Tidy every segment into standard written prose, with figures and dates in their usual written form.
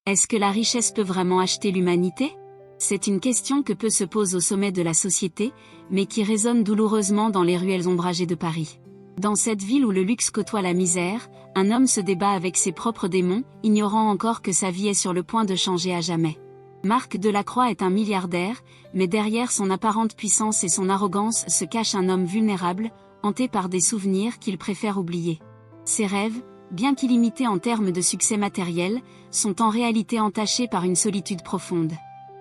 Est-ce que la richesse peut vraiment acheter l'humanité? C'est une question que peu se pose au sommet de la société, mais qui résonne douloureusement dans les ruelles ombragées de Paris. Dans cette ville où le luxe côtoie la misère, un homme se débat avec ses propres démons, ignorant encore que sa vie est sur le point de changer à jamais. Marc Delacroix est un milliardaire, mais derrière son apparente puissance et son arrogance se cache un homme vulnérable, hanté par des souvenirs qu'il préfère oublier. Ses rêves, bien qu'illimités en termes de succès matériel, sont en réalité entachés par une solitude profonde.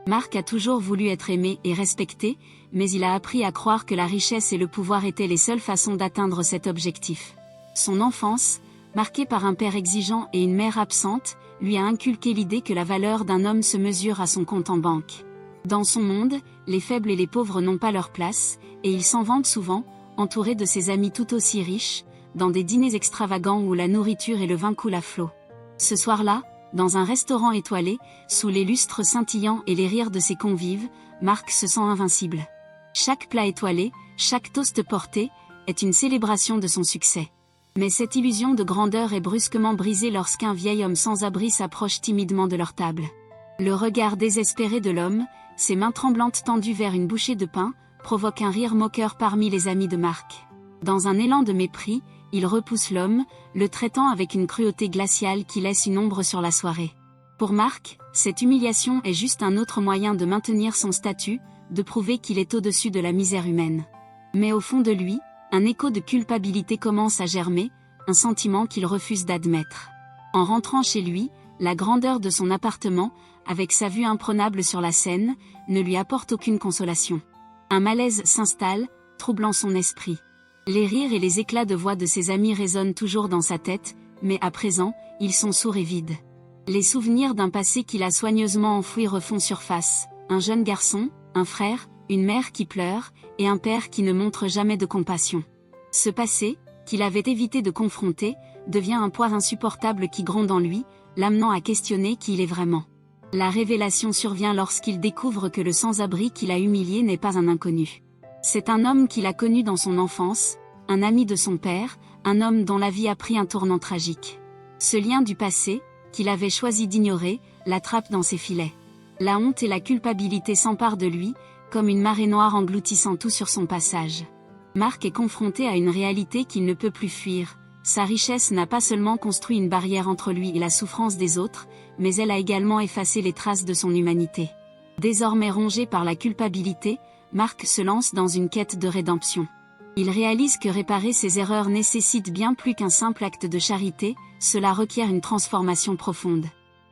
Marc a toujours voulu être aimé et respecté, mais il a appris à croire que la richesse et le pouvoir étaient les seules façons d'atteindre cet objectif. Son enfance, marquée par un père exigeant et une mère absente, lui a inculqué l'idée que la valeur d'un homme se mesure à son compte en banque. Dans son monde, les faibles et les pauvres n'ont pas leur place, et il s'en vante souvent, entouré de ses amis tout aussi riches, dans des dîners extravagants où la nourriture et le vin coulent à flot. Ce soir-là, dans un restaurant étoilé, sous les lustres scintillants et les rires de ses convives, Marc se sent invincible. Chaque plat étoilé, chaque toast porté, est une célébration de son succès. Mais cette illusion de grandeur est brusquement brisée lorsqu'un vieil homme sans abri s'approche timidement de leur table. Le regard désespéré de l'homme, ses mains tremblantes tendues vers une bouchée de pain, provoque un rire moqueur parmi les amis de Marc. Dans un élan de mépris, il repousse l'homme, le traitant avec une cruauté glaciale qui laisse une ombre sur la soirée. Pour Marc, cette humiliation est juste un autre moyen de maintenir son statut, de prouver qu'il est au-dessus de la misère humaine. Mais au fond de lui, un écho de culpabilité commence à germer, un sentiment qu'il refuse d'admettre. En rentrant chez lui, la grandeur de son appartement, avec sa vue imprenable sur la Seine, ne lui apporte aucune consolation. Un malaise s'installe, troublant son esprit. Les rires et les éclats de voix de ses amis résonnent toujours dans sa tête, mais à présent, ils sont sourds et vides. Les souvenirs d'un passé qu'il a soigneusement enfoui refont surface. Un jeune garçon, un frère, une mère qui pleure, et un père qui ne montre jamais de compassion. Ce passé, qu'il avait évité de confronter, devient un poids insupportable qui gronde en lui, l'amenant à questionner qui il est vraiment. La révélation survient lorsqu'il découvre que le sans-abri qu'il a humilié n'est pas un inconnu. C'est un homme qu'il a connu dans son enfance, un ami de son père, un homme dont la vie a pris un tournant tragique. Ce lien du passé, qu'il avait choisi d'ignorer, l'attrape dans ses filets. La honte et la culpabilité s'emparent de lui, comme une marée noire engloutissant tout sur son passage. Marc est confronté à une réalité qu'il ne peut plus fuir. Sa richesse n'a pas seulement construit une barrière entre lui et la souffrance des autres, mais elle a également effacé les traces de son humanité. Désormais rongé par la culpabilité, Marc se lance dans une quête de rédemption. Il réalise que réparer ses erreurs nécessite bien plus qu'un simple acte de charité, cela requiert une transformation profonde.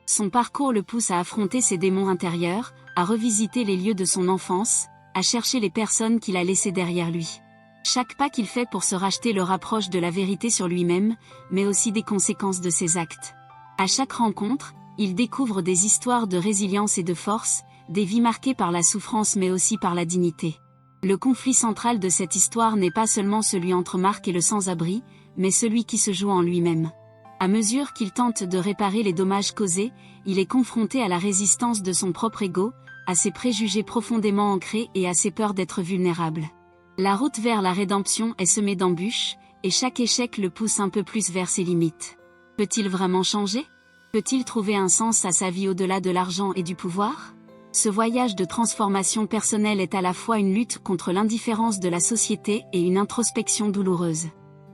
Son parcours le pousse à affronter ses démons intérieurs, à revisiter les lieux de son enfance, à chercher les personnes qu'il a laissées derrière lui. Chaque pas qu'il fait pour se racheter le rapproche de la vérité sur lui-même, mais aussi des conséquences de ses actes. À chaque rencontre, il découvre des histoires de résilience et de force, des vies marquées par la souffrance mais aussi par la dignité. Le conflit central de cette histoire n'est pas seulement celui entre Marc et le sans-abri, mais celui qui se joue en lui-même. À mesure qu'il tente de réparer les dommages causés, il est confronté à la résistance de son propre ego, à ses préjugés profondément ancrés et à ses peurs d'être vulnérable. La route vers la rédemption est semée d'embûches, et chaque échec le pousse un peu plus vers ses limites. Peut-il vraiment changer? Peut-il trouver un sens à sa vie au-delà de l'argent et du pouvoir? Ce voyage de transformation personnelle est à la fois une lutte contre l'indifférence de la société et une introspection douloureuse.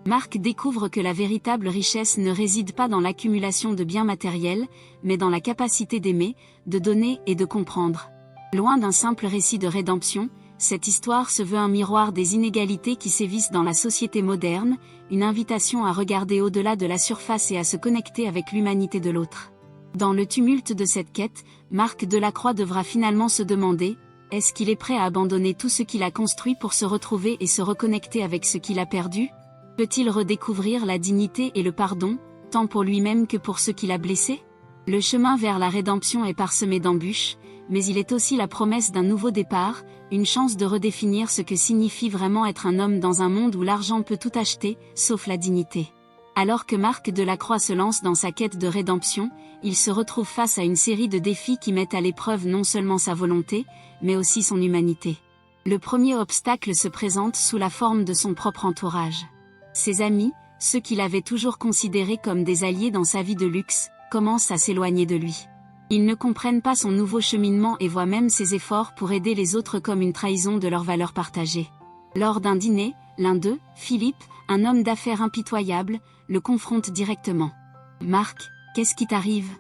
Marc découvre que la véritable richesse ne réside pas dans l'accumulation de biens matériels, mais dans la capacité d'aimer, de donner et de comprendre. Loin d'un simple récit de rédemption, cette histoire se veut un miroir des inégalités qui sévissent dans la société moderne, une invitation à regarder au-delà de la surface et à se connecter avec l'humanité de l'autre. Dans le tumulte de cette quête, Marc Delacroix devra finalement se demander, est-ce qu'il est prêt à abandonner tout ce qu'il a construit pour se retrouver et se reconnecter avec ce qu'il a perdu? Peut-il redécouvrir la dignité et le pardon, tant pour lui-même que pour ceux qu'il a blessés? Le chemin vers la rédemption est parsemé d'embûches, mais il est aussi la promesse d'un nouveau départ, une chance de redéfinir ce que signifie vraiment être un homme dans un monde où l'argent peut tout acheter, sauf la dignité. Alors que Marc Delacroix se lance dans sa quête de rédemption, il se retrouve face à une série de défis qui mettent à l'épreuve non seulement sa volonté, mais aussi son humanité. Le premier obstacle se présente sous la forme de son propre entourage. Ses amis, ceux qu'il avait toujours considérés comme des alliés dans sa vie de luxe, commencent à s'éloigner de lui. Ils ne comprennent pas son nouveau cheminement et voient même ses efforts pour aider les autres comme une trahison de leurs valeurs partagées. Lors d'un dîner, l'un d'eux, Philippe, un homme d'affaires impitoyable, le confronte directement. « Marc, qu'est-ce qui t'arrive ?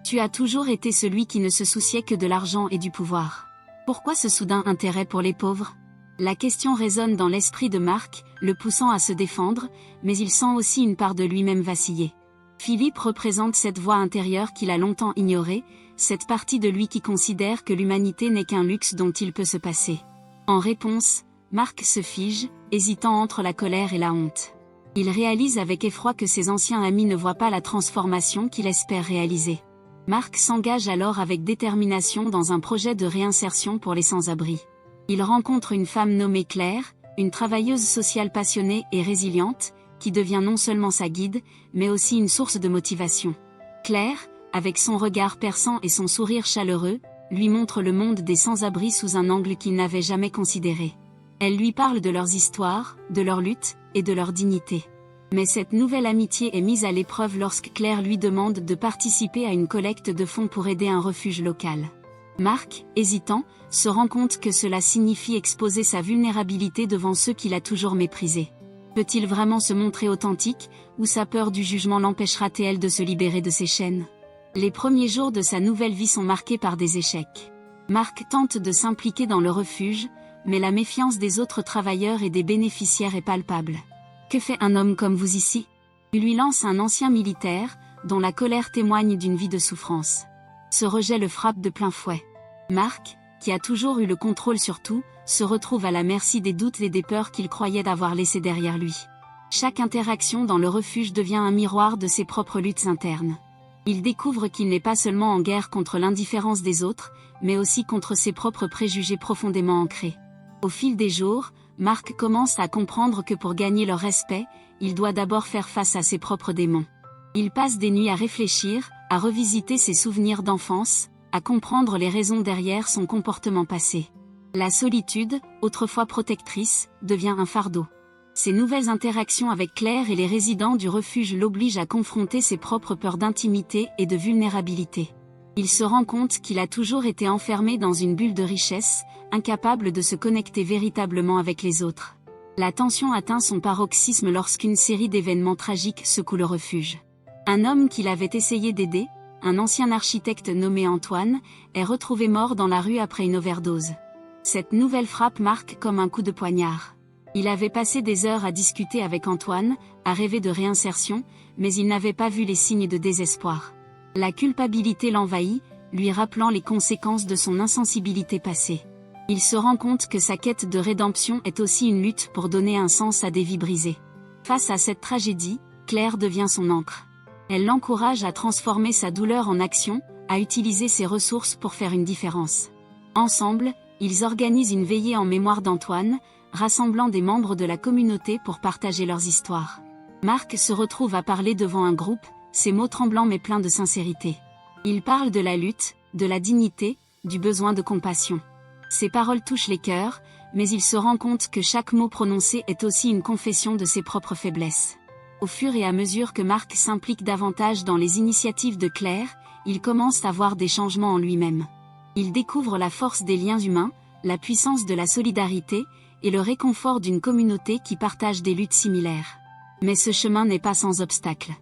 Tu as toujours été celui qui ne se souciait que de l'argent et du pouvoir. Pourquoi ce soudain intérêt pour les pauvres ?» La question résonne dans l'esprit de Marc, le poussant à se défendre, mais il sent aussi une part de lui-même vaciller. Philippe représente cette voix intérieure qu'il a longtemps ignorée, cette partie de lui qui considère que l'humanité n'est qu'un luxe dont il peut se passer. En réponse, Marc se fige, hésitant entre la colère et la honte. Il réalise avec effroi que ses anciens amis ne voient pas la transformation qu'il espère réaliser. Marc s'engage alors avec détermination dans un projet de réinsertion pour les sans-abri. Il rencontre une femme nommée Claire, une travailleuse sociale passionnée et résiliente, qui devient non seulement sa guide, mais aussi une source de motivation. Claire, avec son regard perçant et son sourire chaleureux, lui montre le monde des sans-abri sous un angle qu'il n'avait jamais considéré. Elle lui parle de leurs histoires, de leurs luttes, et de leur dignité. Mais cette nouvelle amitié est mise à l'épreuve lorsque Claire lui demande de participer à une collecte de fonds pour aider un refuge local. Marc, hésitant, se rend compte que cela signifie exposer sa vulnérabilité devant ceux qu'il a toujours méprisés. Peut-il vraiment se montrer authentique, ou sa peur du jugement l'empêchera-t-elle de se libérer de ses chaînes ? Les premiers jours de sa nouvelle vie sont marqués par des échecs. Marc tente de s'impliquer dans le refuge, mais la méfiance des autres travailleurs et des bénéficiaires est palpable. Que fait un homme comme vous ici ? Il lui lance un ancien militaire, dont la colère témoigne d'une vie de souffrance. Ce rejet le frappe de plein fouet. Marc, qui a toujours eu le contrôle sur tout, se retrouve à la merci des doutes et des peurs qu'il croyait avoir laissés derrière lui. Chaque interaction dans le refuge devient un miroir de ses propres luttes internes. Il découvre qu'il n'est pas seulement en guerre contre l'indifférence des autres, mais aussi contre ses propres préjugés profondément ancrés. Au fil des jours, Marc commence à comprendre que pour gagner leur respect, il doit d'abord faire face à ses propres démons. Il passe des nuits à réfléchir, à revisiter ses souvenirs d'enfance, à comprendre les raisons derrière son comportement passé. La solitude, autrefois protectrice, devient un fardeau. Ses nouvelles interactions avec Claire et les résidents du refuge l'obligent à confronter ses propres peurs d'intimité et de vulnérabilité. Il se rend compte qu'il a toujours été enfermé dans une bulle de richesse, incapable de se connecter véritablement avec les autres. La tension atteint son paroxysme lorsqu'une série d'événements tragiques secoue le refuge. Un homme qu'il avait essayé d'aider, un ancien architecte nommé Antoine, est retrouvé mort dans la rue après une overdose. Cette nouvelle frappe Marc comme un coup de poignard. Il avait passé des heures à discuter avec Antoine, à rêver de réinsertion, mais il n'avait pas vu les signes de désespoir. La culpabilité l'envahit, lui rappelant les conséquences de son insensibilité passée. Il se rend compte que sa quête de rédemption est aussi une lutte pour donner un sens à des vies brisées. Face à cette tragédie, Claire devient son ancre. Elle l'encourage à transformer sa douleur en action, à utiliser ses ressources pour faire une différence. Ensemble, ils organisent une veillée en mémoire d'Antoine, rassemblant des membres de la communauté pour partager leurs histoires. Marc se retrouve à parler devant un groupe, ses mots tremblants mais pleins de sincérité. Il parle de la lutte, de la dignité, du besoin de compassion. Ses paroles touchent les cœurs, mais il se rend compte que chaque mot prononcé est aussi une confession de ses propres faiblesses. Au fur et à mesure que Marc s'implique davantage dans les initiatives de Claire, il commence à voir des changements en lui-même. Il découvre la force des liens humains, la puissance de la solidarité, et le réconfort d'une communauté qui partage des luttes similaires. Mais ce chemin n'est pas sans obstacles.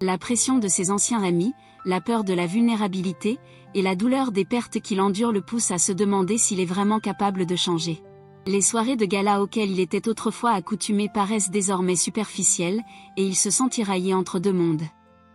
La pression de ses anciens amis, la peur de la vulnérabilité, et la douleur des pertes qu'il endure le poussent à se demander s'il est vraiment capable de changer. Les soirées de gala auxquelles il était autrefois accoutumé paraissent désormais superficielles, et il se sent tiraillé entre deux mondes.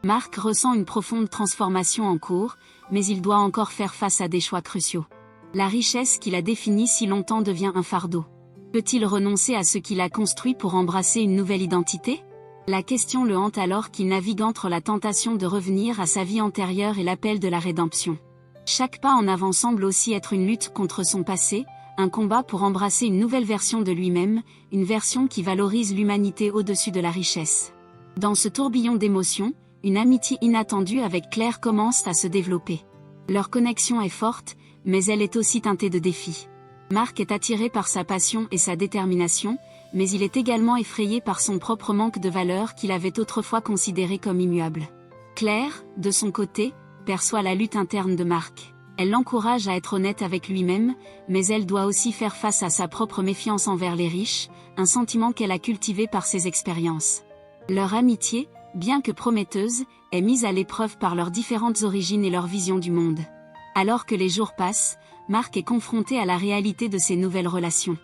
Marc ressent une profonde transformation en cours, mais il doit encore faire face à des choix cruciaux. La richesse qu'il a définie si longtemps devient un fardeau. Peut-il renoncer à ce qu'il a construit pour embrasser une nouvelle identité ? La question le hante alors qu'il navigue entre la tentation de revenir à sa vie antérieure et l'appel de la rédemption. Chaque pas en avant semble aussi être une lutte contre son passé, un combat pour embrasser une nouvelle version de lui-même, une version qui valorise l'humanité au-dessus de la richesse. Dans ce tourbillon d'émotions, une amitié inattendue avec Claire commence à se développer. Leur connexion est forte, mais elle est aussi teintée de défis. Marc est attiré par sa passion et sa détermination, mais il est également effrayé par son propre manque de valeur qu'il avait autrefois considéré comme immuable. Claire, de son côté, perçoit la lutte interne de Mark. Elle l'encourage à être honnête avec lui-même, mais elle doit aussi faire face à sa propre méfiance envers les riches, un sentiment qu'elle a cultivé par ses expériences. Leur amitié, bien que prometteuse, est mise à l'épreuve par leurs différentes origines et leur vision du monde. Alors que les jours passent, Mark est confronté à la réalité de ses nouvelles relations.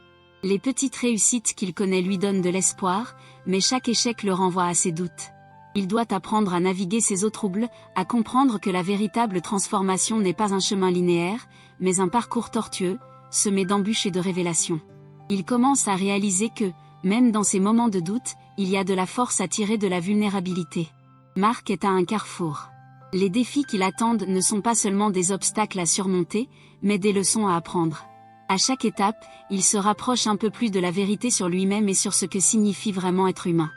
Les petites réussites qu'il connaît lui donnent de l'espoir, mais chaque échec le renvoie à ses doutes. Il doit apprendre à naviguer ces eaux troubles, à comprendre que la véritable transformation n'est pas un chemin linéaire, mais un parcours tortueux, semé d'embûches et de révélations. Il commence à réaliser que, même dans ces moments de doute, il y a de la force à tirer de la vulnérabilité. Mark est à un carrefour. Les défis qui l'attendent ne sont pas seulement des obstacles à surmonter, mais des leçons à apprendre. À chaque étape, il se rapproche un peu plus de la vérité sur lui-même et sur ce que signifie vraiment être humain.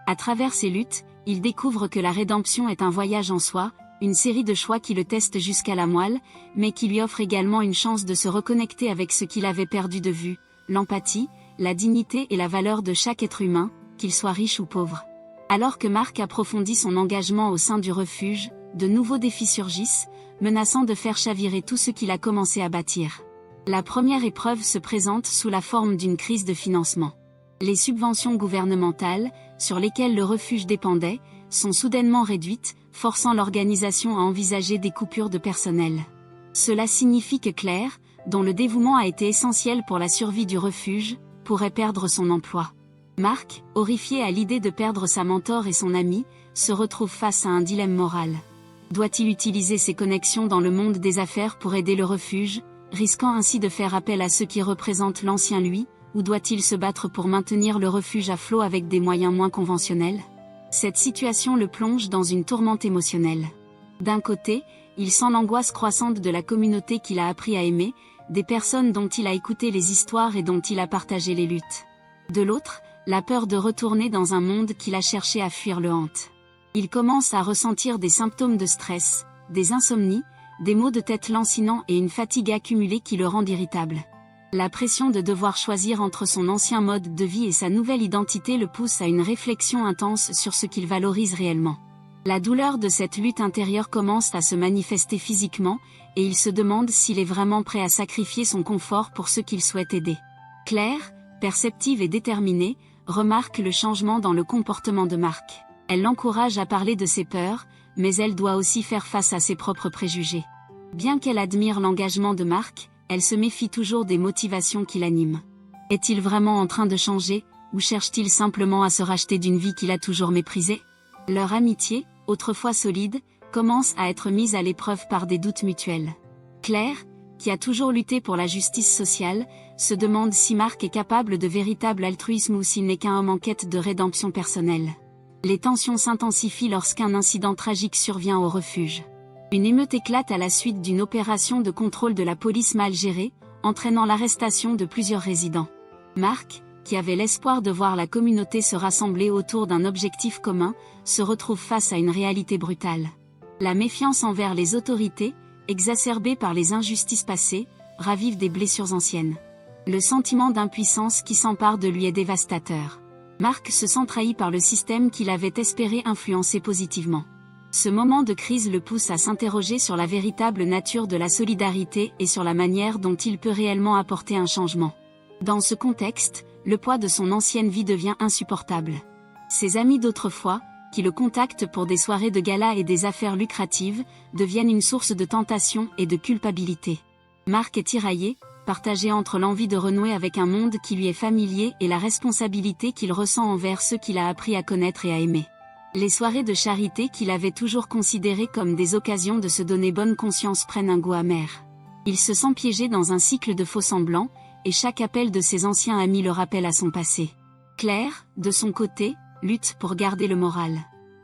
À travers ces luttes, il découvre que la rédemption est un voyage en soi, une série de choix qui le testent jusqu'à la moelle, mais qui lui offre également une chance de se reconnecter avec ce qu'il avait perdu de vue, l'empathie, la dignité et la valeur de chaque être humain, qu'il soit riche ou pauvre. Alors que Mark approfondit son engagement au sein du refuge, de nouveaux défis surgissent, menaçant de faire chavirer tout ce qu'il a commencé à bâtir. La première épreuve se présente sous la forme d'une crise de financement. Les subventions gouvernementales, sur lesquelles le refuge dépendait, sont soudainement réduites, forçant l'organisation à envisager des coupures de personnel. Cela signifie que Claire, dont le dévouement a été essentiel pour la survie du refuge, pourrait perdre son emploi. Mark, horrifié à l'idée de perdre sa mentor et son ami, se retrouve face à un dilemme moral. Doit-il utiliser ses connexions dans le monde des affaires pour aider le refuge, risquant ainsi de faire appel à ceux qui représentent l'ancien lui, ou doit-il se battre pour maintenir le refuge à flot avec des moyens moins conventionnels? Cette situation le plonge dans une tourmente émotionnelle. D'un côté, il sent l'angoisse croissante de la communauté qu'il a appris à aimer, des personnes dont il a écouté les histoires et dont il a partagé les luttes. De l'autre, la peur de retourner dans un monde qu'il a cherché à fuir le hante. Il commence à ressentir des symptômes de stress, des insomnies, des maux de tête lancinants et une fatigue accumulée qui le rendent irritable. La pression de devoir choisir entre son ancien mode de vie et sa nouvelle identité le pousse à une réflexion intense sur ce qu'il valorise réellement. La douleur de cette lutte intérieure commence à se manifester physiquement, et il se demande s'il est vraiment prêt à sacrifier son confort pour ceux qu'il souhaite aider. Claire, perceptive et déterminée, remarque le changement dans le comportement de Mark. Elle l'encourage à parler de ses peurs, mais elle doit aussi faire face à ses propres préjugés. Bien qu'elle admire l'engagement de Mark, elle se méfie toujours des motivations qui l'animent. Est-il vraiment en train de changer, ou cherche-t-il simplement à se racheter d'une vie qu'il a toujours méprisée? Leur amitié, autrefois solide, commence à être mise à l'épreuve par des doutes mutuels. Claire, qui a toujours lutté pour la justice sociale, se demande si Mark est capable de véritable altruisme ou s'il n'est qu'un homme en quête de rédemption personnelle. Les tensions s'intensifient lorsqu'un incident tragique survient au refuge. Une émeute éclate à la suite d'une opération de contrôle de la police mal gérée, entraînant l'arrestation de plusieurs résidents. Mark, qui avait l'espoir de voir la communauté se rassembler autour d'un objectif commun, se retrouve face à une réalité brutale. La méfiance envers les autorités, exacerbée par les injustices passées, ravive des blessures anciennes. Le sentiment d'impuissance qui s'empare de lui est dévastateur. Mark se sent trahi par le système qu'il avait espéré influencer positivement. Ce moment de crise le pousse à s'interroger sur la véritable nature de la solidarité et sur la manière dont il peut réellement apporter un changement. Dans ce contexte, le poids de son ancienne vie devient insupportable. Ses amis d'autrefois, qui le contactent pour des soirées de gala et des affaires lucratives, deviennent une source de tentation et de culpabilité. Mark est tiraillé, partagé entre l'envie de renouer avec un monde qui lui est familier et la responsabilité qu'il ressent envers ceux qu'il a appris à connaître et à aimer. Les soirées de charité qu'il avait toujours considérées comme des occasions de se donner bonne conscience prennent un goût amer. Il se sent piégé dans un cycle de faux-semblants, et chaque appel de ses anciens amis le rappelle à son passé. Claire, de son côté, lutte pour garder le moral.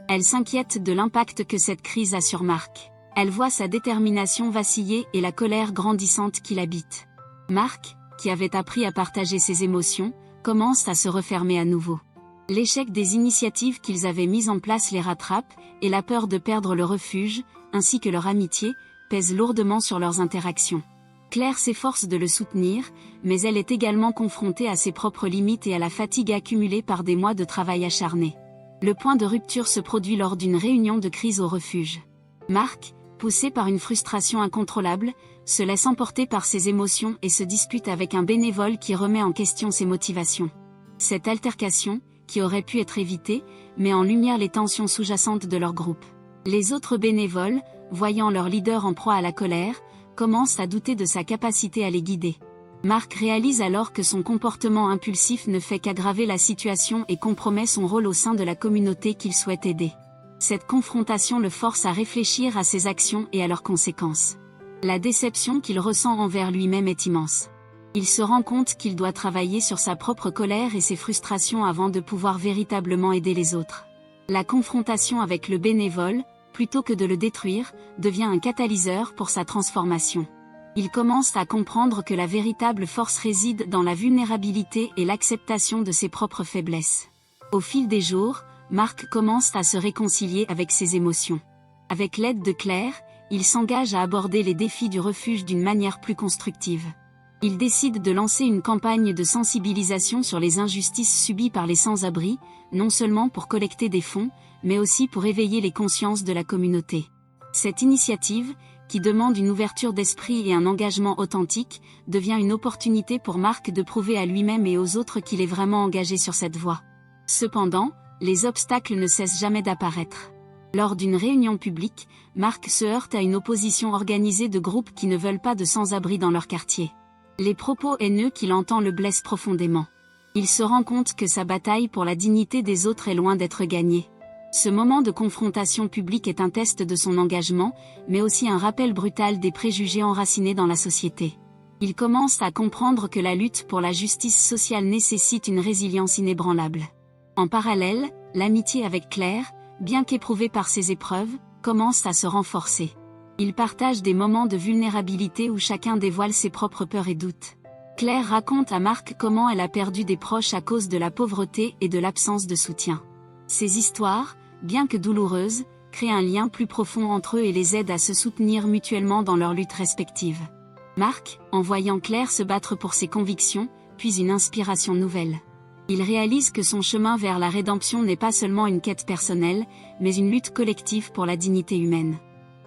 Elle s'inquiète de l'impact que cette crise a sur Mark. Elle voit sa détermination vaciller et la colère grandissante qui l'habite. Mark, qui avait appris à partager ses émotions, commence à se refermer à nouveau. L'échec des initiatives qu'ils avaient mises en place les rattrape, et la peur de perdre le refuge, ainsi que leur amitié, pèse lourdement sur leurs interactions. Claire s'efforce de le soutenir, mais elle est également confrontée à ses propres limites et à la fatigue accumulée par des mois de travail acharné. Le point de rupture se produit lors d'une réunion de crise au refuge. Mark, poussé par une frustration incontrôlable, se laisse emporter par ses émotions et se dispute avec un bénévole qui remet en question ses motivations. Cette altercation, qui aurait pu être évitée, met en lumière les tensions sous-jacentes de leur groupe. Les autres bénévoles, voyant leur leader en proie à la colère, commencent à douter de sa capacité à les guider. Mark réalise alors que son comportement impulsif ne fait qu'aggraver la situation et compromet son rôle au sein de la communauté qu'il souhaite aider. Cette confrontation le force à réfléchir à ses actions et à leurs conséquences. La déception qu'il ressent envers lui-même est immense. Il se rend compte qu'il doit travailler sur sa propre colère et ses frustrations avant de pouvoir véritablement aider les autres. La confrontation avec le bénévole, plutôt que de le détruire, devient un catalyseur pour sa transformation. Il commence à comprendre que la véritable force réside dans la vulnérabilité et l'acceptation de ses propres faiblesses. Au fil des jours, Mark commence à se réconcilier avec ses émotions. Avec l'aide de Claire, il s'engage à aborder les défis du refuge d'une manière plus constructive. Il décide de lancer une campagne de sensibilisation sur les injustices subies par les sans-abri, non seulement pour collecter des fonds, mais aussi pour éveiller les consciences de la communauté. Cette initiative, qui demande une ouverture d'esprit et un engagement authentique, devient une opportunité pour Mark de prouver à lui-même et aux autres qu'il est vraiment engagé sur cette voie. Cependant, les obstacles ne cessent jamais d'apparaître. Lors d'une réunion publique, Mark se heurte à une opposition organisée de groupes qui ne veulent pas de sans-abri dans leur quartier. Les propos haineux qu'il entend le blessent profondément. Il se rend compte que sa bataille pour la dignité des autres est loin d'être gagnée. Ce moment de confrontation publique est un test de son engagement, mais aussi un rappel brutal des préjugés enracinés dans la société. Il commence à comprendre que la lutte pour la justice sociale nécessite une résilience inébranlable. En parallèle, l'amitié avec Claire, bien qu'éprouvée par ses épreuves, commence à se renforcer. Ils partagent des moments de vulnérabilité où chacun dévoile ses propres peurs et doutes. Claire raconte à Mark comment elle a perdu des proches à cause de la pauvreté et de l'absence de soutien. Ces histoires, bien que douloureuses, créent un lien plus profond entre eux et les aident à se soutenir mutuellement dans leurs luttes respectives. Mark, en voyant Claire se battre pour ses convictions, puise une inspiration nouvelle. Il réalise que son chemin vers la rédemption n'est pas seulement une quête personnelle, mais une lutte collective pour la dignité humaine.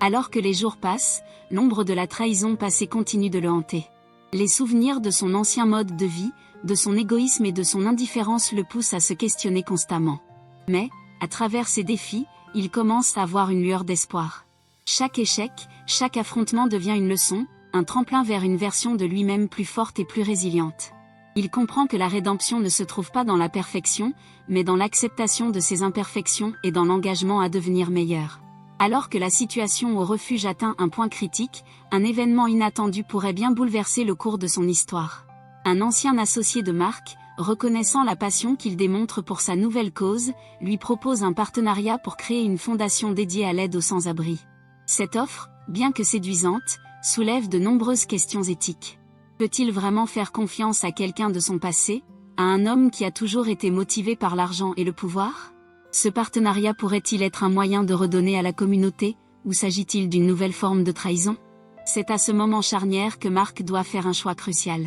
Alors que les jours passent, l'ombre de la trahison passée continue de le hanter. Les souvenirs de son ancien mode de vie, de son égoïsme et de son indifférence le poussent à se questionner constamment. Mais, à travers ces défis, il commence à voir une lueur d'espoir. Chaque échec, chaque affrontement devient une leçon, un tremplin vers une version de lui-même plus forte et plus résiliente. Il comprend que la rédemption ne se trouve pas dans la perfection, mais dans l'acceptation de ses imperfections et dans l'engagement à devenir meilleur. Alors que la situation au refuge atteint un point critique, un événement inattendu pourrait bien bouleverser le cours de son histoire. Un ancien associé de Mark, reconnaissant la passion qu'il démontre pour sa nouvelle cause, lui propose un partenariat pour créer une fondation dédiée à l'aide aux sans-abri. Cette offre, bien que séduisante, soulève de nombreuses questions éthiques. Peut-il vraiment faire confiance à quelqu'un de son passé, à un homme qui a toujours été motivé par l'argent et le pouvoir ? Ce partenariat pourrait-il être un moyen de redonner à la communauté, ou s'agit-il d'une nouvelle forme de trahison ? C'est à ce moment charnière que Mark doit faire un choix crucial.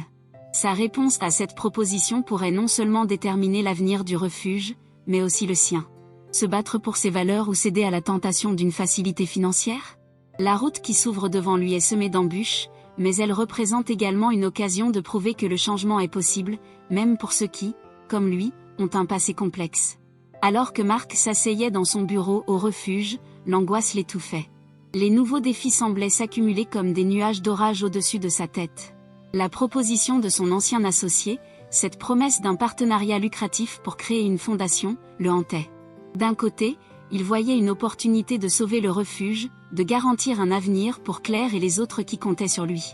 Sa réponse à cette proposition pourrait non seulement déterminer l'avenir du refuge, mais aussi le sien. Se battre pour ses valeurs ou céder à la tentation d'une facilité financière ? La route qui s'ouvre devant lui est semée d'embûches, mais elle représente également une occasion de prouver que le changement est possible, même pour ceux qui, comme lui, ont un passé complexe. Alors que Mark s'asseyait dans son bureau au refuge, l'angoisse l'étouffait. Les nouveaux défis semblaient s'accumuler comme des nuages d'orage au-dessus de sa tête. La proposition de son ancien associé, cette promesse d'un partenariat lucratif pour créer une fondation, le hantait. D'un côté, il voyait une opportunité de sauver le refuge, de garantir un avenir pour Claire et les autres qui comptaient sur lui.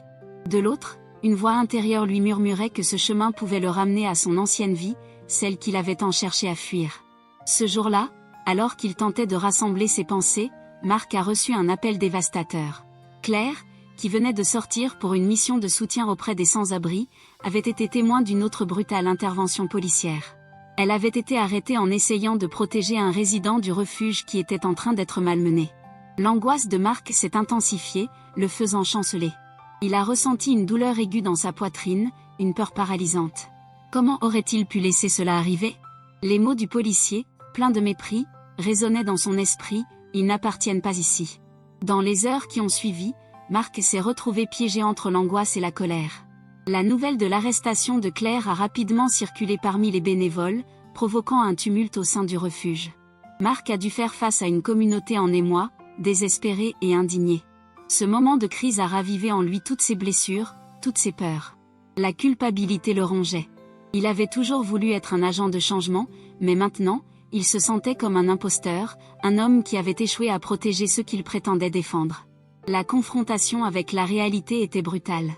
De l'autre, une voix intérieure lui murmurait que ce chemin pouvait le ramener à son ancienne vie, celle qu'il avait tant cherché à fuir. Ce jour-là, alors qu'il tentait de rassembler ses pensées, Mark a reçu un appel dévastateur. Claire, qui venait de sortir pour une mission de soutien auprès des sans-abri, avait été témoin d'une autre brutale intervention policière. Elle avait été arrêtée en essayant de protéger un résident du refuge qui était en train d'être malmené. L'angoisse de Mark s'est intensifiée, le faisant chanceler. Il a ressenti une douleur aiguë dans sa poitrine, une peur paralysante. Comment aurait-il pu laisser cela arriver ? Les mots du policier, pleins de mépris, résonnaient dans son esprit, ils n'appartiennent pas ici. Dans les heures qui ont suivi, Marc s'est retrouvé piégé entre l'angoisse et la colère. La nouvelle de l'arrestation de Claire a rapidement circulé parmi les bénévoles, provoquant un tumulte au sein du refuge. Marc a dû faire face à une communauté en émoi, désespérée et indignée. Ce moment de crise a ravivé en lui toutes ses blessures, toutes ses peurs. La culpabilité le rongeait. Il avait toujours voulu être un agent de changement, mais maintenant, il se sentait comme un imposteur, un homme qui avait échoué à protéger ceux qu'il prétendait défendre. La confrontation avec la réalité était brutale.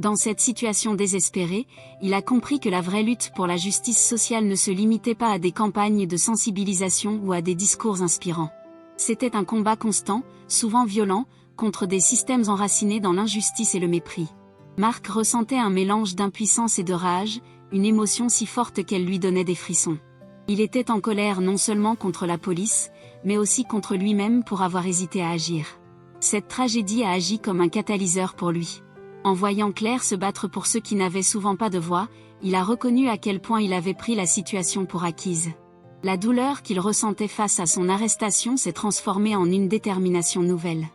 Dans cette situation désespérée, il a compris que la vraie lutte pour la justice sociale ne se limitait pas à des campagnes de sensibilisation ou à des discours inspirants. C'était un combat constant, souvent violent, contre des systèmes enracinés dans l'injustice et le mépris. Marc ressentait un mélange d'impuissance et de rage, une émotion si forte qu'elle lui donnait des frissons. Il était en colère non seulement contre la police, mais aussi contre lui-même pour avoir hésité à agir. Cette tragédie a agi comme un catalyseur pour lui. En voyant Claire se battre pour ceux qui n'avaient souvent pas de voix, il a reconnu à quel point il avait pris la situation pour acquise. La douleur qu'il ressentait face à son arrestation s'est transformée en une détermination nouvelle.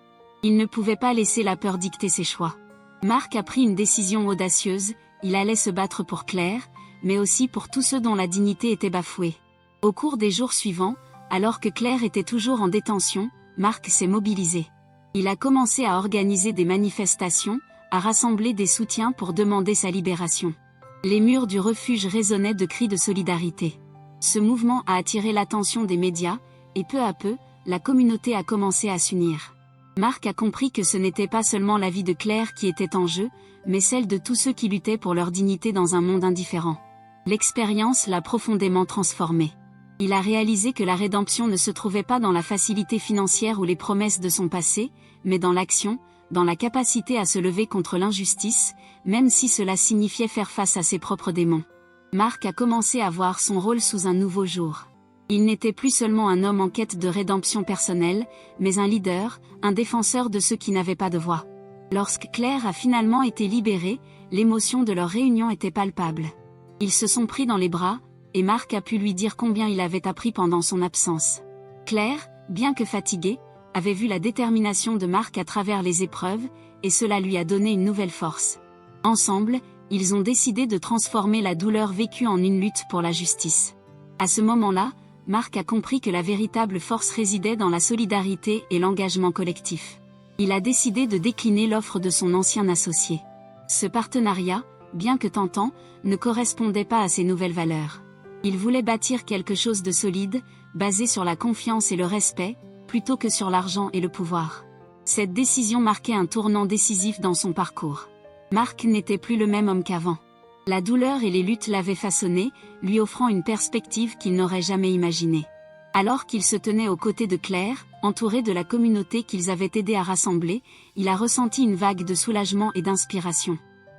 Il ne pouvait pas laisser la peur dicter ses choix. Marc a pris une décision audacieuse, il allait se battre pour Claire, mais aussi pour tous ceux dont la dignité était bafouée. Au cours des jours suivants, alors que Claire était toujours en détention, Marc s'est mobilisé. Il a commencé à organiser des manifestations, à rassembler des soutiens pour demander sa libération. Les murs du refuge résonnaient de cris de solidarité. Ce mouvement a attiré l'attention des médias, et peu à peu, la communauté a commencé à s'unir. Marc a compris que ce n'était pas seulement la vie de Claire qui était en jeu, mais celle de tous ceux qui luttaient pour leur dignité dans un monde indifférent. L'expérience l'a profondément transformé. Il a réalisé que la rédemption ne se trouvait pas dans la facilité financière ou les promesses de son passé, mais dans l'action, dans la capacité à se lever contre l'injustice, même si cela signifiait faire face à ses propres démons. Marc a commencé à voir son rôle sous un nouveau jour. Il n'était plus seulement un homme en quête de rédemption personnelle, mais un leader, un défenseur de ceux qui n'avaient pas de voix. Lorsque Claire a finalement été libérée, l'émotion de leur réunion était palpable. Ils se sont pris dans les bras, et Marc a pu lui dire combien il avait appris pendant son absence. Claire, bien que fatiguée, avait vu la détermination de Marc à travers les épreuves, et cela lui a donné une nouvelle force. Ensemble, ils ont décidé de transformer la douleur vécue en une lutte pour la justice. À ce moment-là, Marc a compris que la véritable force résidait dans la solidarité et l'engagement collectif. Il a décidé de décliner l'offre de son ancien associé. Ce partenariat, bien que tentant, ne correspondait pas à ses nouvelles valeurs. Il voulait bâtir quelque chose de solide, basé sur la confiance et le respect, plutôt que sur l'argent et le pouvoir. Cette décision marquait un tournant décisif dans son parcours. Marc n'était plus le même homme qu'avant. La douleur et les luttes l'avaient façonné, lui offrant une perspective qu'il n'aurait jamais imaginée. Alors qu'il se tenait aux côtés de Claire, entouré de la communauté qu'ils avaient aidé à rassembler, il a ressenti une vague de soulagement et d'inspiration.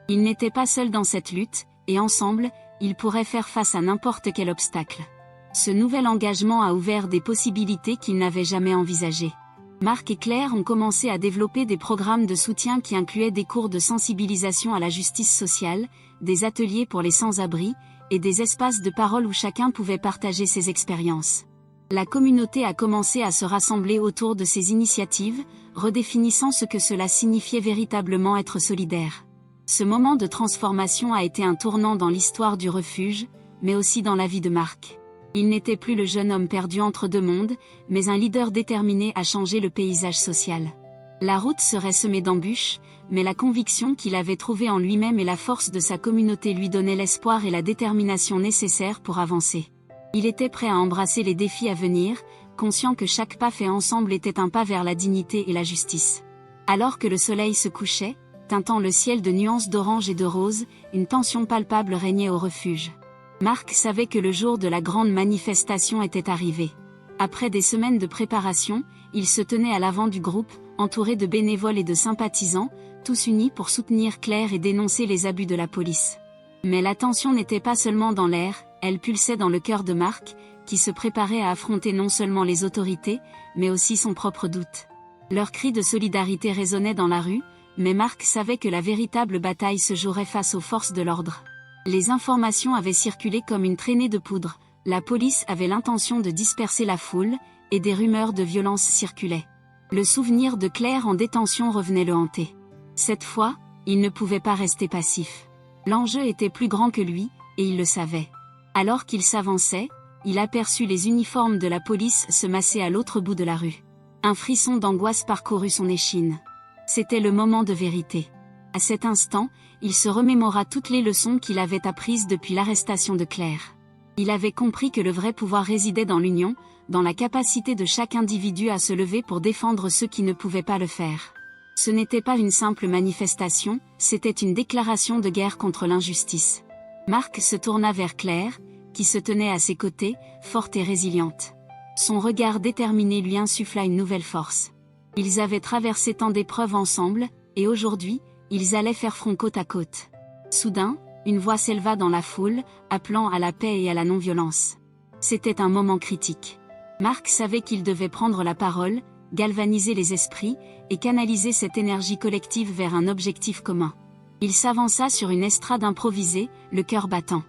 Il n'était pas seul dans cette lutte, et ensemble, ils pourraient faire face à n'importe quel obstacle. Ce nouvel engagement a ouvert des possibilités qu'ils n'avaient jamais envisagées. Marc et Claire ont commencé à développer des programmes de soutien qui incluaient des cours de sensibilisation à la justice sociale, des ateliers pour les sans-abri, et des espaces de parole où chacun pouvait partager ses expériences. La communauté a commencé à se rassembler autour de ces initiatives, redéfinissant ce que cela signifiait véritablement être solidaire. Ce moment de transformation a été un tournant dans l'histoire du refuge, mais aussi dans la vie de Marc. Il n'était plus le jeune homme perdu entre deux mondes, mais un leader déterminé à changer le paysage social. La route serait semée d'embûches, mais la conviction qu'il avait trouvée en lui-même et la force de sa communauté lui donnaient l'espoir et la détermination nécessaires pour avancer. Il était prêt à embrasser les défis à venir, conscient que chaque pas fait ensemble était un pas vers la dignité et la justice. Alors que le soleil se couchait, teintant le ciel de nuances d'orange et de rose, une tension palpable régnait au refuge. Marc savait que le jour de la grande manifestation était arrivé. Après des semaines de préparation, il se tenait à l'avant du groupe, entouré de bénévoles et de sympathisants, tous unis pour soutenir Claire et dénoncer les abus de la police. Mais la tension n'était pas seulement dans l'air, elle pulsait dans le cœur de Marc, qui se préparait à affronter non seulement les autorités, mais aussi son propre doute. Leurs cris de solidarité résonnaient dans la rue, mais Marc savait que la véritable bataille se jouerait face aux forces de l'ordre. Les informations avaient circulé comme une traînée de poudre, la police avait l'intention de disperser la foule, et des rumeurs de violence circulaient. Le souvenir de Claire en détention revenait le hanter. Cette fois, il ne pouvait pas rester passif. L'enjeu était plus grand que lui, et il le savait. Alors qu'il s'avançait, il aperçut les uniformes de la police se masser à l'autre bout de la rue. Un frisson d'angoisse parcourut son échine. C'était le moment de vérité. À cet instant, il se remémora toutes les leçons qu'il avait apprises depuis l'arrestation de Claire. Il avait compris que le vrai pouvoir résidait dans l'union, dans la capacité de chaque individu à se lever pour défendre ceux qui ne pouvaient pas le faire. Ce n'était pas une simple manifestation, c'était une déclaration de guerre contre l'injustice. Marc se tourna vers Claire, qui se tenait à ses côtés, forte et résiliente. Son regard déterminé lui insuffla une nouvelle force. Ils avaient traversé tant d'épreuves ensemble, et aujourd'hui, ils allaient faire front côte à côte. Soudain, une voix s'éleva dans la foule, appelant à la paix et à la non-violence. C'était un moment critique. Marc savait qu'il devait prendre la parole, galvaniser les esprits, et canaliser cette énergie collective vers un objectif commun. Il s'avança sur une estrade improvisée, le cœur battant.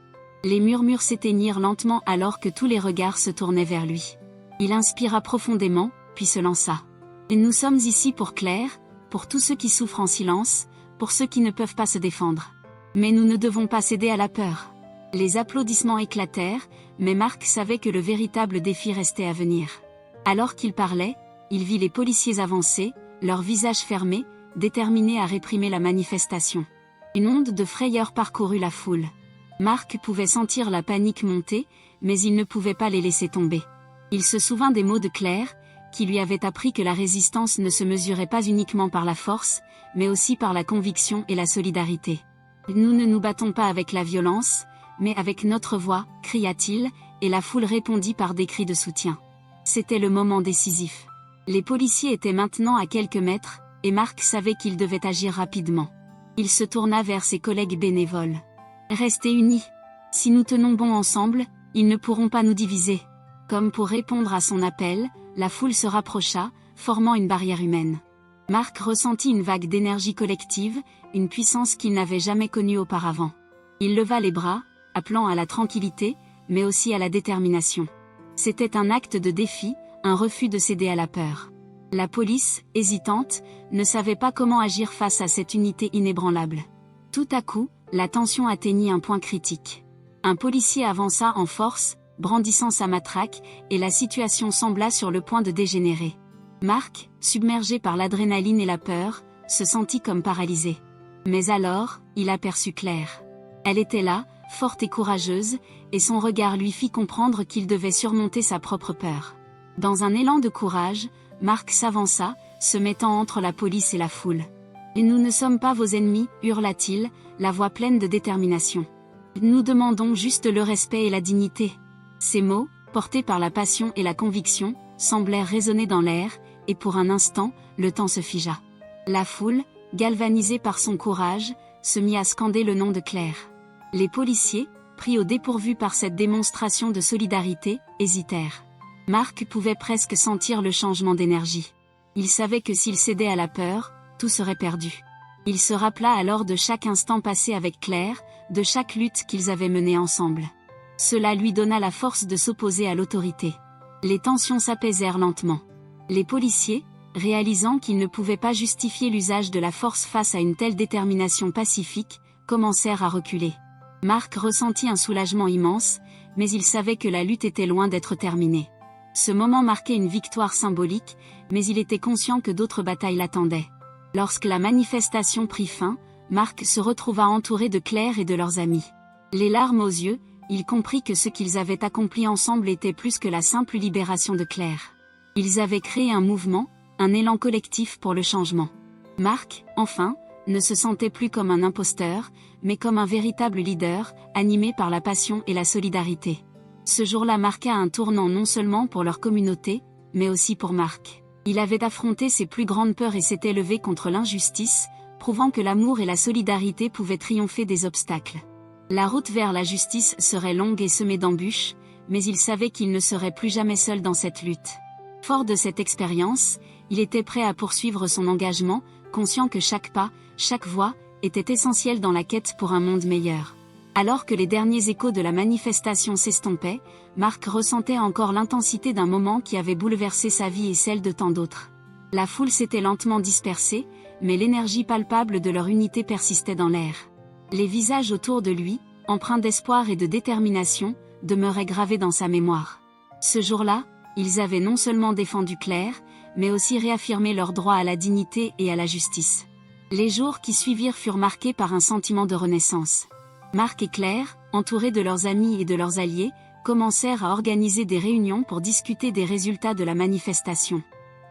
Les murmures s'éteignirent lentement alors que tous les regards se tournaient vers lui. Il inspira profondément, puis se lança. Et nous sommes ici pour Claire, pour tous ceux qui souffrent en silence, pour ceux qui ne peuvent pas se défendre. Mais nous ne devons pas céder à la peur. Les applaudissements éclatèrent, mais Marc savait que le véritable défi restait à venir. Alors qu'il parlait, il vit les policiers avancer, leurs visages fermés, déterminés à réprimer la manifestation. Une onde de frayeur parcourut la foule. Marc pouvait sentir la panique monter, mais il ne pouvait pas les laisser tomber. Il se souvint des mots de Claire, qui lui avait appris que la résistance ne se mesurait pas uniquement par la force, mais aussi par la conviction et la solidarité. Nous ne nous battons pas avec la violence, mais avec notre voix, cria-t-il, et la foule répondit par des cris de soutien. C'était le moment décisif. Les policiers étaient maintenant à quelques mètres, et Marc savait qu'il devait agir rapidement. Il se tourna vers ses collègues bénévoles. « Restez unis. Si nous tenons bon ensemble, ils ne pourront pas nous diviser. » Comme pour répondre à son appel, la foule se rapprocha, formant une barrière humaine. Marc ressentit une vague d'énergie collective, une puissance qu'il n'avait jamais connue auparavant. Il leva les bras, appelant à la tranquillité, mais aussi à la détermination. C'était un acte de défi, un refus de céder à la peur. La police, hésitante, ne savait pas comment agir face à cette unité inébranlable. Tout à coup, la tension atteignit un point critique. Un policier avança en force, brandissant sa matraque, et la situation sembla sur le point de dégénérer. Marc, submergé par l'adrénaline et la peur, se sentit comme paralysé. Mais alors, il aperçut Claire. Elle était là, forte et courageuse, et son regard lui fit comprendre qu'il devait surmonter sa propre peur. Dans un élan de courage, Marc s'avança, se mettant entre la police et la foule. « Et nous ne sommes pas vos ennemis, hurla-t-il, la voix pleine de détermination. Nous demandons juste le respect et la dignité. » Ces mots, portés par la passion et la conviction, semblèrent résonner dans l'air, et pour un instant, le temps se figea. La foule, galvanisée par son courage, se mit à scander le nom de Claire. Les policiers, pris au dépourvu par cette démonstration de solidarité, hésitèrent. Marc pouvait presque sentir le changement d'énergie. Il savait que s'il cédait à la peur, tout serait perdu. Il se rappela alors de chaque instant passé avec Claire, de chaque lutte qu'ils avaient menée ensemble. Cela lui donna la force de s'opposer à l'autorité. Les tensions s'apaisèrent lentement. Les policiers, réalisant qu'ils ne pouvaient pas justifier l'usage de la force face à une telle détermination pacifique, commencèrent à reculer. Marc ressentit un soulagement immense, mais il savait que la lutte était loin d'être terminée. Ce moment marquait une victoire symbolique, mais il était conscient que d'autres batailles l'attendaient. Lorsque la manifestation prit fin, Marc se retrouva entouré de Claire et de leurs amis. Les larmes aux yeux, il comprit que ce qu'ils avaient accompli ensemble était plus que la simple libération de Claire. Ils avaient créé un mouvement, un élan collectif pour le changement. Marc, enfin, ne se sentait plus comme un imposteur, mais comme un véritable leader, animé par la passion et la solidarité. Ce jour-là marqua un tournant non seulement pour leur communauté, mais aussi pour Marc. Il avait affronté ses plus grandes peurs et s'était levé contre l'injustice, prouvant que l'amour et la solidarité pouvaient triompher des obstacles. La route vers la justice serait longue et semée d'embûches, mais il savait qu'il ne serait plus jamais seul dans cette lutte. Fort de cette expérience, il était prêt à poursuivre son engagement, conscient que chaque pas, chaque voix, était essentiel dans la quête pour un monde meilleur. Alors que les derniers échos de la manifestation s'estompaient, Marc ressentait encore l'intensité d'un moment qui avait bouleversé sa vie et celle de tant d'autres. La foule s'était lentement dispersée, mais l'énergie palpable de leur unité persistait dans l'air. Les visages autour de lui, empreints d'espoir et de détermination, demeuraient gravés dans sa mémoire. Ce jour-là, ils avaient non seulement défendu Claire, mais aussi réaffirmé leur droit à la dignité et à la justice. Les jours qui suivirent furent marqués par un sentiment de renaissance. Marc et Claire, entourés de leurs amis et de leurs alliés, commencèrent à organiser des réunions pour discuter des résultats de la manifestation.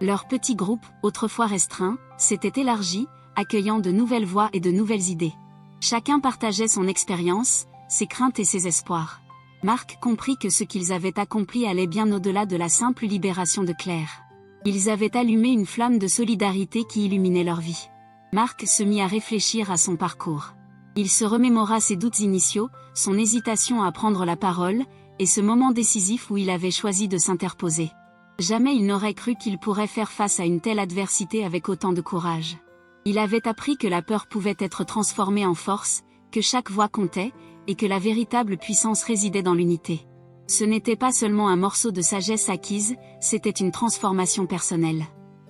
Leur petit groupe, autrefois restreint, s'était élargi, accueillant de nouvelles voix et de nouvelles idées. Chacun partageait son expérience, ses craintes et ses espoirs. Marc comprit que ce qu'ils avaient accompli allait bien au-delà de la simple libération de Claire. Ils avaient allumé une flamme de solidarité qui illuminait leur vie. Marc se mit à réfléchir à son parcours. Il se remémora ses doutes initiaux, son hésitation à prendre la parole, et ce moment décisif où il avait choisi de s'interposer. Jamais il n'aurait cru qu'il pourrait faire face à une telle adversité avec autant de courage. Il avait appris que la peur pouvait être transformée en force, que chaque voix comptait, et que la véritable puissance résidait dans l'unité. Ce n'était pas seulement un morceau de sagesse acquise, c'était une transformation personnelle.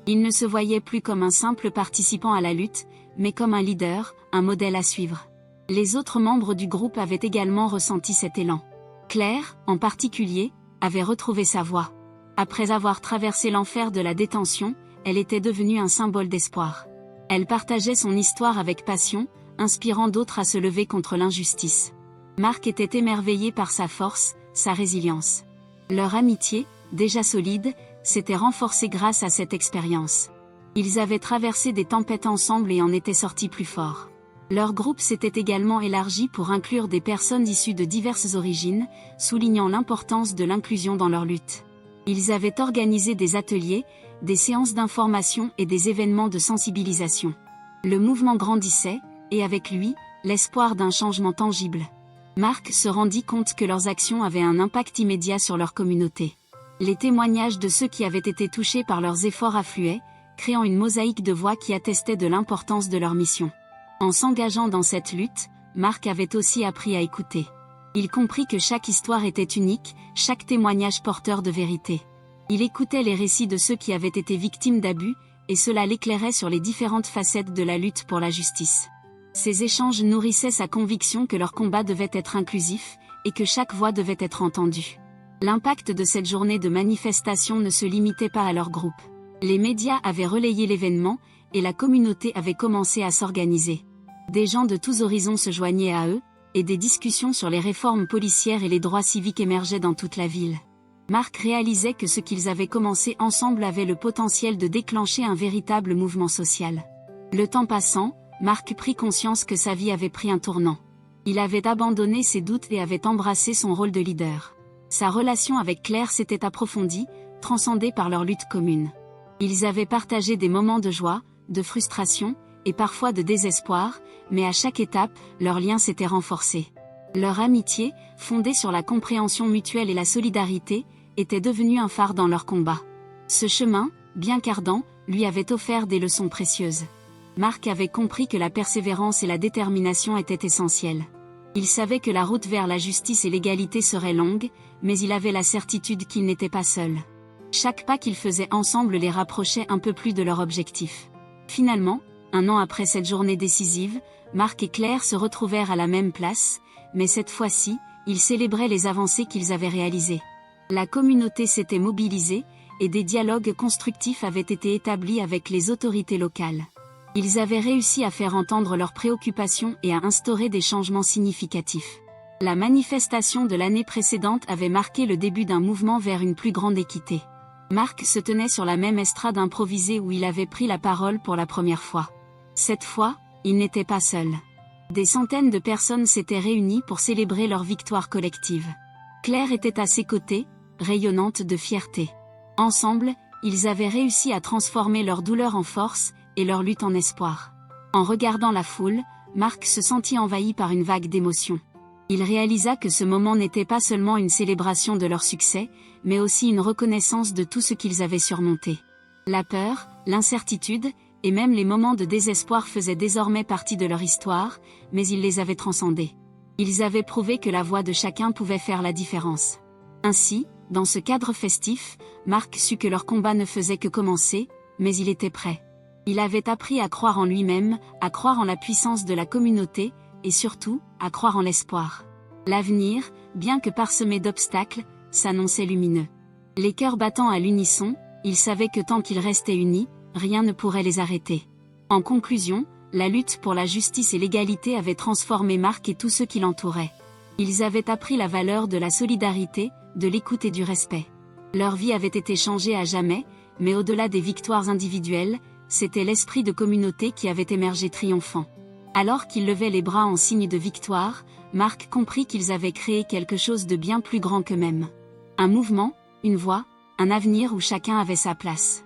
Il ne se voyait plus comme un simple participant à la lutte, mais comme un leader, un modèle à suivre. Les autres membres du groupe avaient également ressenti cet élan. Claire, en particulier, avait retrouvé sa voie. Après avoir traversé l'enfer de la détention, elle était devenue un symbole d'espoir. Elle partageait son histoire avec passion, inspirant d'autres à se lever contre l'injustice. Marc était émerveillé par sa force, sa résilience. Leur amitié, déjà solide, s'était renforcée grâce à cette expérience. Ils avaient traversé des tempêtes ensemble et en étaient sortis plus forts. Leur groupe s'était également élargi pour inclure des personnes issues de diverses origines, soulignant l'importance de l'inclusion dans leur lutte. Ils avaient organisé des ateliers, des séances d'information et des événements de sensibilisation. Le mouvement grandissait, et avec lui, l'espoir d'un changement tangible. Marc se rendit compte que leurs actions avaient un impact immédiat sur leur communauté. Les témoignages de ceux qui avaient été touchés par leurs efforts affluaient, créant une mosaïque de voix qui attestait de l'importance de leur mission. En s'engageant dans cette lutte, Marc avait aussi appris à écouter. Il comprit que chaque histoire était unique, chaque témoignage porteur de vérité. Il écoutait les récits de ceux qui avaient été victimes d'abus, et cela l'éclairait sur les différentes facettes de la lutte pour la justice. Ces échanges nourrissaient sa conviction que leur combat devait être inclusif, et que chaque voix devait être entendue. L'impact de cette journée de manifestation ne se limitait pas à leur groupe. Les médias avaient relayé l'événement, et la communauté avait commencé à s'organiser. Des gens de tous horizons se joignaient à eux, et des discussions sur les réformes policières et les droits civiques émergeaient dans toute la ville. Marc réalisait que ce qu'ils avaient commencé ensemble avait le potentiel de déclencher un véritable mouvement social. Le temps passant, Marc prit conscience que sa vie avait pris un tournant. Il avait abandonné ses doutes et avait embrassé son rôle de leader. Sa relation avec Claire s'était approfondie, transcendée par leur lutte commune. Ils avaient partagé des moments de joie, de frustration, et parfois de désespoir, mais à chaque étape, leur lien s'était renforcé. Leur amitié, fondée sur la compréhension mutuelle et la solidarité, était devenue un phare dans leur combat. Ce chemin, bien qu'ardent, lui avait offert des leçons précieuses. Marc avait compris que la persévérance et la détermination étaient essentielles. Il savait que la route vers la justice et l'égalité serait longue, mais il avait la certitude qu'ils n'étaient pas seuls. Chaque pas qu'ils faisaient ensemble les rapprochait un peu plus de leur objectif. Finalement, un an après cette journée décisive, Marc et Claire se retrouvèrent à la même place, mais cette fois-ci, ils célébraient les avancées qu'ils avaient réalisées. La communauté s'était mobilisée, et des dialogues constructifs avaient été établis avec les autorités locales. Ils avaient réussi à faire entendre leurs préoccupations et à instaurer des changements significatifs. La manifestation de l'année précédente avait marqué le début d'un mouvement vers une plus grande équité. Marc se tenait sur la même estrade improvisée où il avait pris la parole pour la première fois. Cette fois, il n'était pas seul. Des centaines de personnes s'étaient réunies pour célébrer leur victoire collective. Claire était à ses côtés, rayonnante de fierté. Ensemble, ils avaient réussi à transformer leur douleur en force, et leur lutte en espoir. En regardant la foule, Marc se sentit envahi par une vague d'émotions. Il réalisa que ce moment n'était pas seulement une célébration de leur succès, mais aussi une reconnaissance de tout ce qu'ils avaient surmonté. La peur, l'incertitude, et même les moments de désespoir faisaient désormais partie de leur histoire, mais ils les avaient transcendés. Ils avaient prouvé que la voix de chacun pouvait faire la différence. Ainsi, dans ce cadre festif, Marc sut que leur combat ne faisait que commencer, mais il était prêt. Il avait appris à croire en lui-même, à croire en la puissance de la communauté, et surtout, à croire en l'espoir. L'avenir, bien que parsemé d'obstacles, s'annonçait lumineux. Les cœurs battant à l'unisson, ils savaient que tant qu'ils restaient unis, rien ne pourrait les arrêter. En conclusion, la lutte pour la justice et l'égalité avait transformé Marc et tous ceux qui l'entouraient. Ils avaient appris la valeur de la solidarité, de l'écoute et du respect. Leur vie avait été changée à jamais, mais au-delà des victoires individuelles, c'était l'esprit de communauté qui avait émergé triomphant. Alors qu'ils levaient les bras en signe de victoire, Marc comprit qu'ils avaient créé quelque chose de bien plus grand qu'eux-mêmes. Un mouvement, une voie, un avenir où chacun avait sa place.